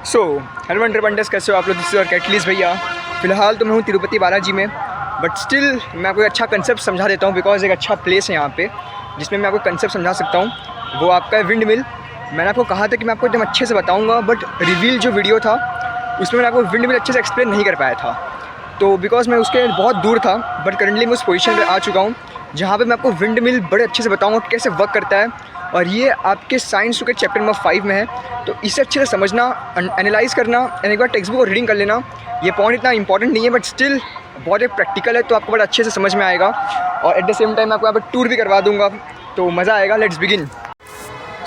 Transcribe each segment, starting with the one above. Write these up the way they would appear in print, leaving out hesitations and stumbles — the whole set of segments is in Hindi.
सो हेलो वंडर वंडर्स, कैसे हो आप लोग। दिस और कैटलीस भैया। फ़िलहाल तो मैं हूँ तिरुपति बालाजी में, बट स्टिल मैं आपको एक अच्छा कंसेप्ट समझा देता हूँ, बिकॉज एक अच्छा प्लेस है यहाँ पे जिसमें मैं आपको कंसेप्ट समझा सकता हूँ। वो आपका है विंड मिल। मैंने आपको कहा था कि मैं आपको एकदम अच्छे से बताऊँगा, बट रिवील जो वीडियो था उसमें मैंने आपको विंड मिल अच्छे से एक्सप्लेन नहीं कर पाया था। तो बिकॉज मैं उसके बहुत दूर था, बट करंटली मैं उस पोजीशन पे आ चुका हूँ जहाँ पे मैं आपको विंड मिल बड़े अच्छे से बताऊँगा कैसे वर्क करता है। और ये आपके साइंस के चैप्टर नंबर 5 में है, तो इसे अच्छे से समझना, एनालाइज़ करना एंड एक बार टेक्स्ट बुक को रीडिंग कर लेना। ये पॉइंट इतना इंपॉर्टेंट नहीं है, बट स्टिल बहुत एक प्रैक्टिकल है, तो आपको बड़ा अच्छे से समझ में आएगा। और एट द सेम टाइम आपको यहाँ पर टूर भी करवा दूँगा, तो मज़ा आएगा। Let's begin.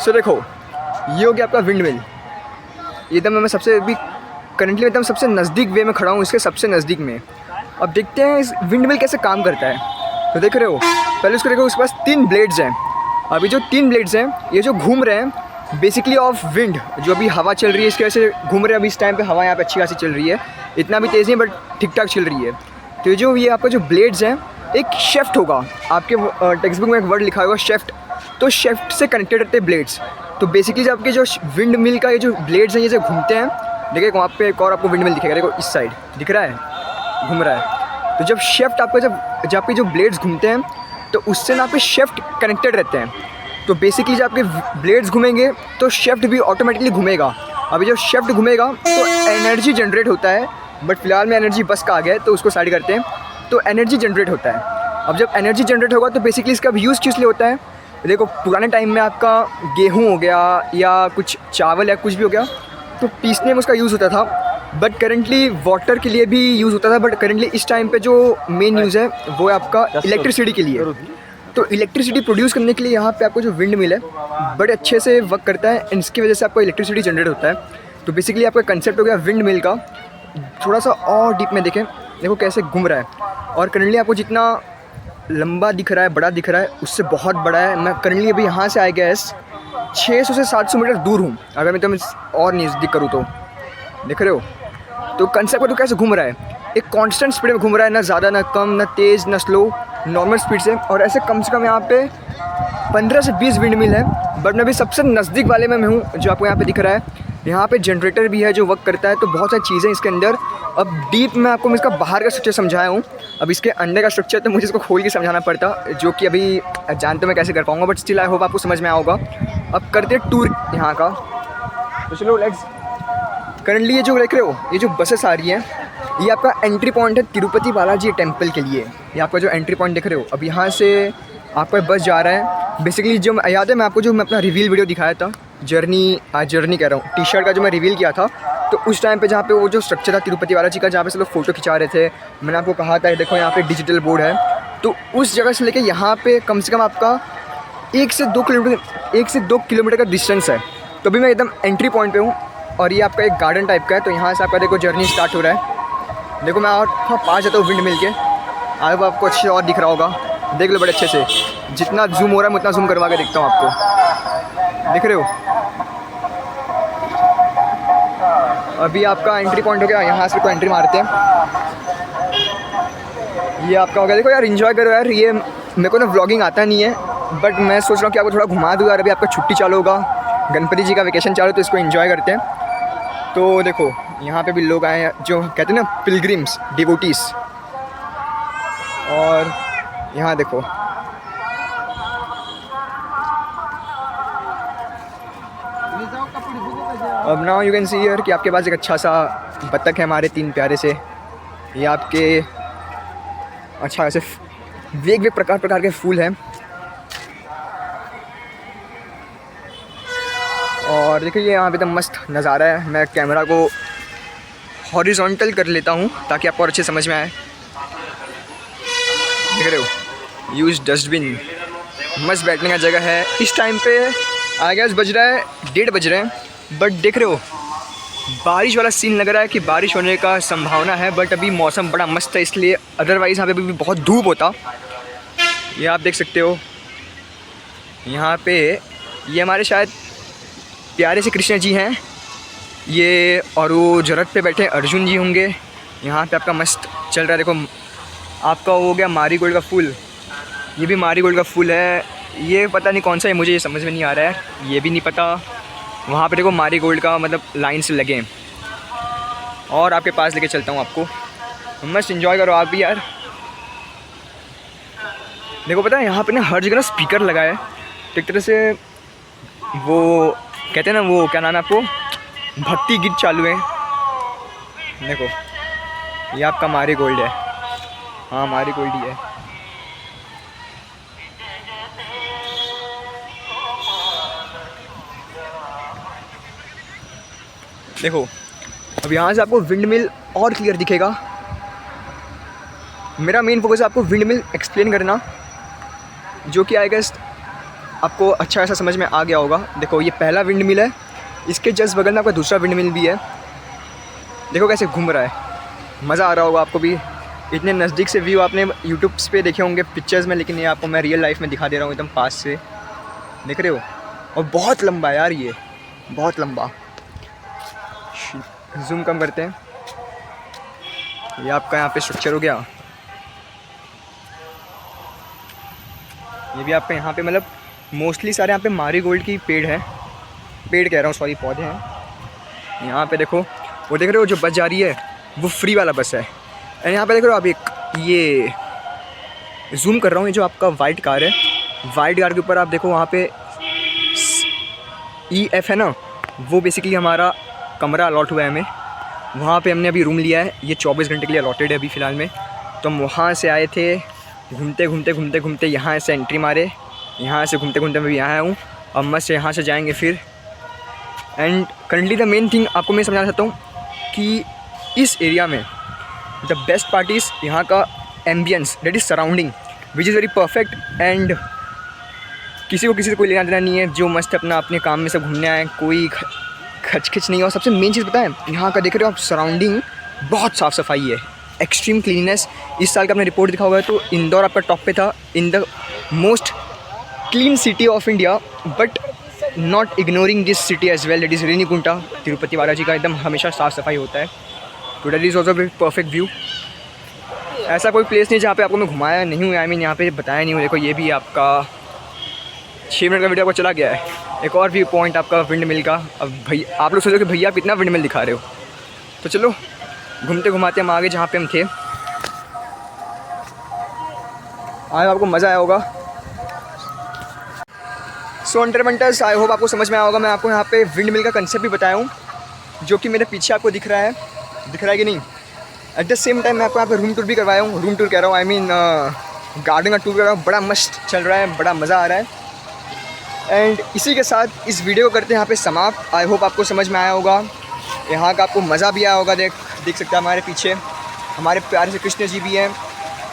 सो देखो, ये हो गया आपका विंड मिल। एकदम मैं सबसे अभी करंटली एकदम सबसे नज़दीक वे में खड़ा हूँ, इसके सबसे नज़दीक में। अब देखते हैं इस विंड मिल कैसे काम करता है। तो देख रहे हो, पहले उसको देखो, उसके पास 3 ब्लेड्स हैं। अभी जो 3 ब्लेड्स हैं ये जो घूम रहे हैं बेसिकली ऑफ विंड, जो अभी हवा चल रही है इसकी वजह से घूम रहे हैं। अभी इस टाइम पे हवा यहाँ पे अच्छी खासी चल रही है, इतना भी तेज़ नहीं बट ठीक ठाक चल रही है। तो ये आपका जो ब्लेड्स हैं, एक शेफ्ट होगा, आपके टेक्स्ट बुक में एक वर्ड लिखा होगा शेफ्ट। तो शेफ्ट से कनेक्टेड रहते हैं ब्लेड्स। तो बेसिकली जो आपके जो विंड मिल का ये जो ब्लेड्स हैं ये जो घूमते हैं, देखिए वहाँ पे एक और आपको विंड मिल दिखेगा, देखो इस साइड दिख रहा है, घूम रहा है। तो जब शेफ्ट आपका जब आपके जो ब्लेड्स घूमते हैं तो उससे ना आपके शेफ्ट कनेक्टेड रहते हैं। तो बेसिकली जब आपके ब्लेड्स घूमेंगे तो शेफ्ट भी ऑटोमेटिकली घूमेगा। अभी जब शेफ्ट घूमेगा तो एनर्जी जनरेट होता है, बट फिलहाल में एनर्जी बस का आ गया है तो उसको साइड करते हैं। तो एनर्जी जनरेट होता है। अब जब एनर्जी जनरेट होगा तो बेसिकली इसका यूज़ किस लिए होता है। देखो, पुराने टाइम में आपका गेहूँ हो गया या कुछ चावल या कुछ भी हो गया तो पीसने में उसका यूज़ होता था, बट करेंटली वाटर के लिए भी यूज़ होता था। बट करेंटली इस टाइम पे जो मेन यूज़ है वो है आपका इलेक्ट्रिसिटी के लिए। तो इलेक्ट्रिसिटी प्रोड्यूस करने के लिए यहाँ पे आपको जो विंड मिल है बड़े अच्छे से वर्क करता है, एंड इसकी वजह से आपको इलेक्ट्रिसिटी जनरेट होता है। तो बेसिकली आपका कंसेप्ट हो गया विंड मिल का। थोड़ा सा और डीप में देखें, देखो कैसे घूम रहा है। और करंटली आपको जितना लंबा दिख रहा है, बड़ा दिख रहा है, उससे बहुत बड़ा है। मैं करंटली अभी यहाँ से आई गैस 600 से 700 मीटर दूर हूँ, अगर मैं तो और नज़दीक करूँ तो। देख रहे हो, तो कंसेप्ट तो कैसे घूम रहा है, एक कांस्टेंट स्पीड में घूम रहा है, ना ज़्यादा ना कम, ना तेज़ ना स्लो, नॉर्मल स्पीड से। और ऐसे कम से कम यहाँ पे 15 से 20 विंड मिल है, बट मैं अभी सबसे नज़दीक वाले में हूँ जो आपको यहाँ पे दिख रहा है। यहाँ पे जनरेटर भी है जो वर्क करता है। तो बहुत सारी चीज़ें इसके अंदर। अब डीप में आपको मैं इसका बाहर का स्ट्रक्चर समझाया हूँ, अब इसके अंदर का स्ट्रक्चर तो मुझे इसको खोल के समझाना पड़ता, जो कि अभी जानते मैं कैसे कर पाऊँगा, बट स्टिल आई होप आपको समझ में आया होगा। अब करते हैं टूर यहाँ का, तो चलो लेट्स। करंटली ये जो देख रहे हो, ये जो बसेस आ रही हैं, ये आपका एंट्री पॉइंट है तिरुपति बालाजी टेम्पल के लिए। ये आपका जो एंट्री पॉइंट देख रहे हो, अब यहाँ से आपका बस जा रहा है। बेसिकली जो याद है मैं आपको जो मैं अपना रिवील वीडियो दिखाया था, जर्नी कह रहा हूँ, टी-शर्ट का जो मैं रिवील किया था, तो उस टाइम पे जहाँ पे वो जो स्ट्रक्चर था तिरुपति बालाजी का, जहाँ पे सब लोग फ़ोटो खिंचा रहे थे, मैंने आपको कहा था देखो यहाँ पे डिजिटल बोर्ड है। तो उस जगह से लेके यहाँ पे कम से कम आपका 1 से 2 किलोमीटर का डिस्टेंस है। तो अभी मैं एकदम एंट्री पॉइंट पे हूँ, और ये आपका एक गार्डन टाइप का है। तो यहाँ से आपका देखो जर्नी स्टार्ट हो रहा है। देखो मैं और हाँ पास जाता हूँ विंड मिल के, आगे आपको अच्छे और दिख रहा होगा, देख लो बड़े अच्छे से। जितना जूम हो रहा है मैं उतना जूम करवा के देखता हूँ आपको, देख रहे हो। अभी आपका एंट्री पॉइंट हो गया, यहाँ से कोई एंट्री मारते हैं, ये आपका हो गया। देखो यार, एंजॉय करो यार। ये मेरे को ना व्लॉगिंग आता नहीं है, बट मैं सोच रहा हूँ कि आपको थोड़ा घुमा दूँ यार। अभी आपका छुट्टी चालू होगा, गणपति जी का वेकेशन चालू, तो इसको एंजॉय करते हैं। तो देखो यहाँ पे भी लोग आए हैं जो कहते हैं ना पिलग्रिम्स, डिवोटीज़। और यहाँ देखो, अब now you can see here कि आपके पास एक अच्छा सा बत्तख है, हमारे 3 प्यारे से। ये आपके अच्छा ऐसे वेग प्रकार के फूल हैं। और देखिए यहाँ पे तो मस्त नज़ारा है। मैं कैमरा को हॉरिजॉन्टल कर लेता हूँ ताकि आपको और अच्छे समझ में आए। देख रहे हो, यूज डस्टबिन, मस्त बैठने का जगह है। इस टाइम पे आई गेस बज रहा है 1:30 बज रहे हैं, बट देख रहे हो बारिश वाला सीन लग रहा है कि बारिश होने का संभावना है। बट अभी मौसम बड़ा मस्त है, इसलिए अदरवाइज़ यहाँ पे भी बहुत धूप होता। ये आप देख सकते हो यहाँ पे, ये हमारे शायद प्यारे से कृष्ण जी हैं ये, और वो जरत पे बैठे अर्जुन जी होंगे। यहाँ पे आपका मस्त चल रहा है। देखो आपका हो गया मारीगोल्ड का फूल, ये भी मारीगोल्ड का फूल है। ये पता नहीं कौन सा है, मुझे ये समझ में नहीं आ रहा है, ये भी नहीं पता। वहाँ पे देखो मारीगोल्ड का मतलब लाइन से लगे हैं, और आपके पास लेके चलता हूँ आपको, मस्त इन्जॉय करो आप भी यार। देखो पता है यहाँ पे ना हर जगह ना स्पीकर लगा है, तो एक तरह से वो कहते हैं ना, वो क्या नाम है आपको, भक्ति गीत चालू है। देखो ये आपका मारी गोल्ड है, हाँ मारी गोल्ड ही है। देखो अब यहाँ से आपको विंड मिल और क्लियर दिखेगा। मेरा मेन फोकस है आपको विंड मिल एक्सप्लेन करना, जो कि आई गेस आपको अच्छा ऐसा समझ में आ गया होगा। देखो ये पहला विंड मिल है, इसके जस्ट बगल में आपका दूसरा विंड मिल भी है। देखो कैसे घूम रहा है, मज़ा आ रहा होगा आपको भी। इतने नज़दीक से व्यू आपने यूट्यूब्स पे देखे होंगे पिक्चर्स में, लेकिन ये आपको मैं रियल लाइफ में दिखा दे रहा हूँ एकदम पास से, देख रहे हो। और बहुत लंबा है यार, ये बहुत लंबा। जूम कम करते हैं। ये आपका यहाँ पे स्ट्रक्चर हो गया, ये भी आपका यहाँ पे मतलब मोस्टली सारे यहाँ पे मारी गोल्ड की पेड़ है, पेड़ कह रहा हूँ सॉरी, पौधे हैं। यहाँ पे देखो वो देख रहे हो जो बस जा रही है वो फ्री वाला बस है। एंड यहाँ पे देख रहे हो आप एक ये जूम कर रहा हूँ, ये जो आपका वाइट कार है, वाइट कार के ऊपर आप देखो वहाँ पे EF है ना, वो बेसिकली हमारा कमरा अलॉट हुआ है हमें, वहाँ पे हमने अभी रूम लिया है। ये 24 घंटे के लिए अलॉटेड है अभी फ़िलहाल में। तो हम वहाँ से आए थे, घूमते घूमते घूमते घूमते यहाँ से एंट्री मारे, यहाँ से घूमते घूमते मैं भी यहाँ आया हूँ। अब मस्त यहाँ से जाएंगे फिर। And currently the main thing आपको मैं समझाना चाहता हूँ कि इस एरिया में द बेस्ट पार्ट इज़ यहाँ का ambience, that is surrounding which is very perfect. And किसी से कोई लेना देना नहीं है, जो मस्त अपना अपने काम में सब घूमने आए, कोई खचखच नहीं है। और सबसे मेन चीज़ पता है यहाँ का देख रहे हो आप, सराउंडिंग बहुत साफ़ सफाई है, एक्सट्रीम क्लीननेस। इस साल का आपने रिपोर्ट दिखा होगा तो इंदौर आपका टॉप पे था in the most clean city of India, but not ignoring this city as well, that is Renigunta. Tirupati Balaji का एकदम हमेशा साफ़ सफाई होता है। तो that is also perfect view. ऐसा कोई प्लेस नहीं जहाँ पे आपको मैं घुमाया नहीं हूँ, आई मीन यहाँ पे बताया नहीं हूँ। देखो ये भी आपका 6 मिनट का वीडियो आपको चला गया है। एक और व्यू पॉइंट आपका विंड मिल का। अब भैया आप लोग सोचो कि भैया कितना विंड मिल दिखा रहे हो, तो चलो घूमते घुमाते हम आगे जहाँ पे हम थे। आज आपको मज़ा आया होगा। सो अंडरवंटर्स, आई होप आपको समझ में आया होगा। मैं आपको यहाँ पे विंड मिल का कंसेप्ट भी बताया हूँ, जो कि मेरे पीछे आपको दिख रहा है कि नहीं। एट द सेम टाइम मैं आपको यहाँ पे रूम टूर भी करवाया हूँ, रूम टूर कह रहा हूँ, आई मीन गार्डन का टूर कर रहा हूँ। बड़ा मस्त चल रहा है, बड़ा मज़ा आ रहा है। एंड इसी के साथ इस वीडियो को करते हैं यहाँ पे समाप्त। आई होप आपको समझ में आया होगा, यहाँ का आपको मज़ा भी आया होगा। देख सकते हैं हमारे पीछे हमारे प्यारे से कृष्ण जी भी हैं,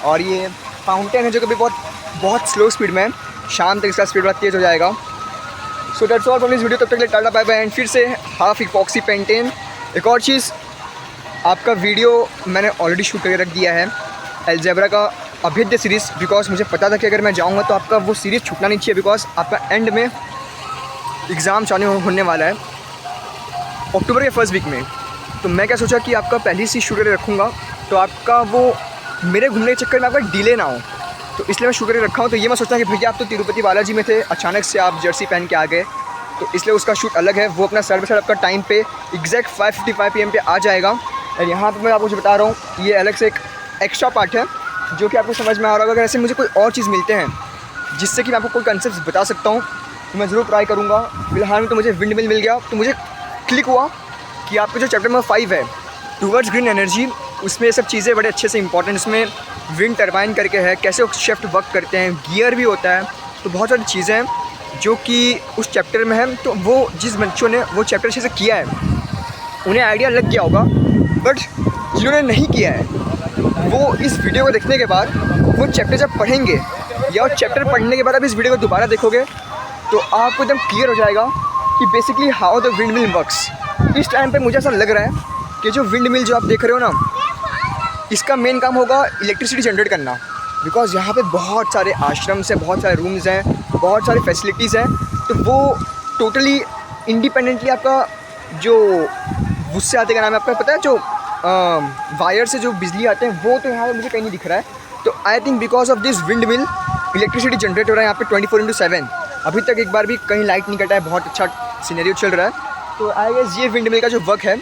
और ये फाउंटेन है जो कि भी बहुत स्लो स्पीड में है। शाम तक इसका स्पीड बड़ा तेज़ हो जाएगा। सो that's all from this video. तब तक के लिए टाटा बाय बाय। एंड फिर से हाफ इपॉक्सी पेंटेन। एक और चीज़, आपका वीडियो मैंने ऑलरेडी शूट करके रख दिया है अलजेब्रा का अभेद्य सीरीज़, बिकॉज मुझे पता था कि अगर मैं जाऊँगा तो आपका वो सीरीज़ छूटना नहीं चाहिए, बिकॉज आपका एंड में एग्ज़ाम चालू होने वाला है अक्टूबर के फर्स्ट वीक में। तो मैं क्या सोचा कि आपका पहले से शूट करके रखूँगा, तो आपका वो मेरे घूमने के चक्कर में आपका डिले ना हो, तो इसलिए मैं शूट करके रखा हूँ। तो ये मैं सोचता कि भैया आप तो तिरुपति बालाजी में थे, अचानक से आप जर्सी पहन के आ गए, तो इसलिए उसका शूट अलग है। वो अपना सर पे सर आपका टाइम पे एग्जैक्ट 5:55 PM पे आ जाएगा। और यहाँ पर मैं आपको जो बता रहा हूँ, ये अलग से एक एक्स्ट्रा पार्ट है जो कि आपको समझ में आ रहा होगा। अगर ऐसे मुझे कोई और चीज़ मिलते हैं जिससे कि मैं आपको कोई कंसेप्ट बता सकता हूँ, तो मैं ज़रूर ट्राई करूँगा। फिलहाल में तो मुझे विंड मिल गया, तो मुझे क्लिक हुआ कि आपका जो चैप्टर नंबर 5 है टूवर्ड्स ग्रीन एनर्जी, उसमें ये सब चीज़ें बड़े अच्छे से इंपॉर्टेंट, इसमें विंड टरबाइन करके है, कैसे वो शिफ्ट वर्क करते हैं, गियर भी होता है। तो बहुत सारी चीज़ें हैं जो कि उस चैप्टर में है। तो वो जिस बच्चों ने वो चैप्टर अच्छे से किया है उन्हें आइडिया लग गया होगा, बट जिन्होंने नहीं किया है वो इस वीडियो को देखने के बाद वो चैप्टर जब पढ़ेंगे या चैप्टर पढ़ने के बाद आप इस वीडियो को दोबारा देखोगे तो आपको एकदम क्लियर हो जाएगा कि basically how the wind mill works. इस टाइम पे मुझे ऐसा लग रहा है कि जो विंड मिल जो आप देख रहे हो ना, इसका मेन काम होगा इलेक्ट्रिसिटी जनरेट करना, बिकॉज यहाँ पे बहुत सारे आश्रम्स हैं, बहुत सारे रूम्स हैं, बहुत सारी फैसिलिटीज़ हैं। तो वो टोटली इंडिपेंडेंटली आपका जो उससे आते का नाम है आपका पता है, जो वायर से जो बिजली आते हैं, वो तो यहाँ पे मुझे कहीं नहीं दिख रहा है। तो I think because of this wind mill electricity generate हो रहा है यहाँ पे 24/7। अभी तक एक बार भी कहीं लाइट नहीं कटा है, बहुत अच्छा सिनेरियो चल रहा है। तो आई गेस ये विंड मिल का जो वर्क है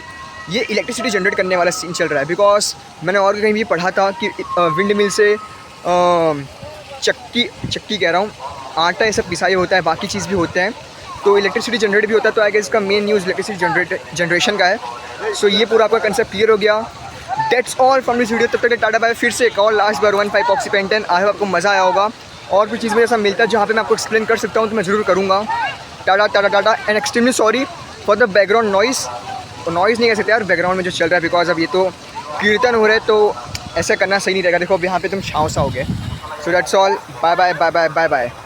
ये इलेक्ट्रिसिटी जनरेट करने वाला सीन चल रहा है। बिकॉज मैंने और कहीं भी पढ़ा था कि विंड मिल से चक्की कह रहा हूँ, आटा ये सब पिसाई होता है, बाकी चीज़ भी होते हैं, तो इलेक्ट्रिसिटी जनरेट भी होता है। तो आई गेस इसका मेन न्यूज़ इलेक्ट्रिसिटी जनरेशन का है। सो ये पूरा आपका कंसेप्ट क्लियर हो गया। That's all from this video. तब तक टाटा बाय। फिर से एक और last bar 1.5 oxy pentane. I hope आपको मज़ा आया होगा। और भी चीज़ में ऐसा मिलता है जहाँ पे मैं आपको एक्सप्लेन कर सकता हूँ तो मैं ज़रूर करूँगा। Tata Tata Tata and extremely sorry for the background noise. तो नॉइज़ नहीं कह सकते यार, बैकग्राउंड में जो चल रहा है, बिकॉज अब ये तो कीर्तन हो रहे हैं तो ऐसा करना सही नहीं रहेगा। देखो अब यहाँ पे तुम छाँव सा हो गए। So that's all, bye bye bye bye bye bye.